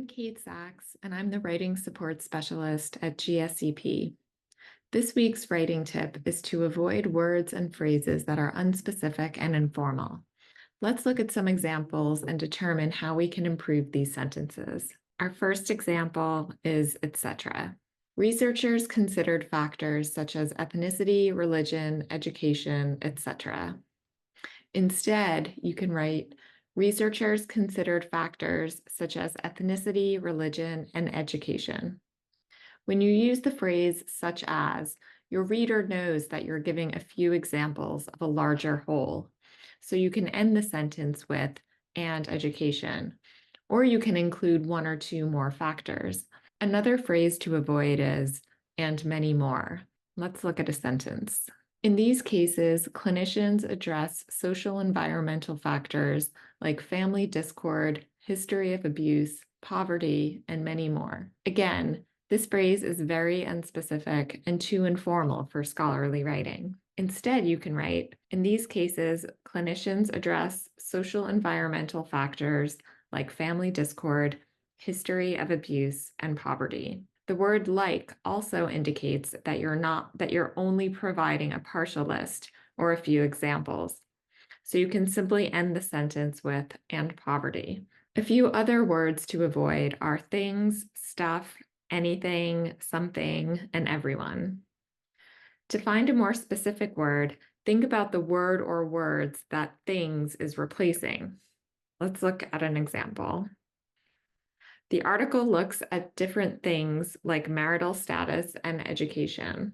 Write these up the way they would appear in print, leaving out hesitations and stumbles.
I'm Kate Sachs, and I'm the Writing Support Specialist at GSCP. This week's writing tip is to avoid words and phrases that are unspecific and informal. Let's look at some examples and determine how we can improve these sentences. Our first example is etc. Researchers considered factors such as ethnicity, religion, education, etc. Instead, you can write, researchers considered factors such as ethnicity, religion, and education. When you use the phrase such as, your reader knows that you're giving a few examples of a larger whole. So you can end the sentence with and education, or you can include one or two more factors. Another phrase to avoid is and many more. Let's look at a sentence. In these cases, clinicians address social environmental factors like family discord, history of abuse, poverty, and many more. Again, this phrase is very unspecific and too informal for scholarly writing. Instead, you can write, in these cases, clinicians address social environmental factors like family discord, history of abuse, and poverty. The word like also indicates that you're only providing a partial list or a few examples. So you can simply end the sentence with and poverty. A few other words to avoid are things, stuff, anything, something, and everyone. To find a more specific word, think about the word or words that things is replacing. Let's look at an example. The article looks at different things like marital status and education.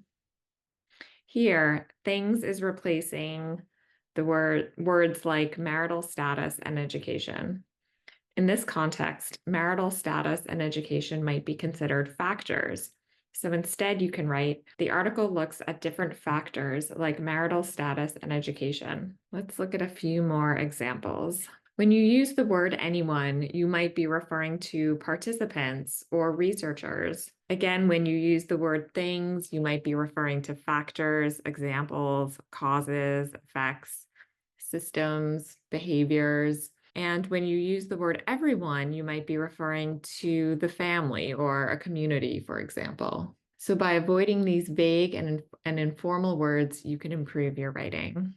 Here, things is replacing the words like marital status and education. In this context, marital status and education might be considered factors. So instead, you can write, the article looks at different factors like marital status and education. Let's look at a few more examples. When you use the word anyone, you might be referring to participants or researchers. Again, when you use the word things, you might be referring to factors, examples, causes, effects, systems, behaviors. And when you use the word everyone, you might be referring to the family or a community, for example. So by avoiding these vague and informal words, you can improve your writing.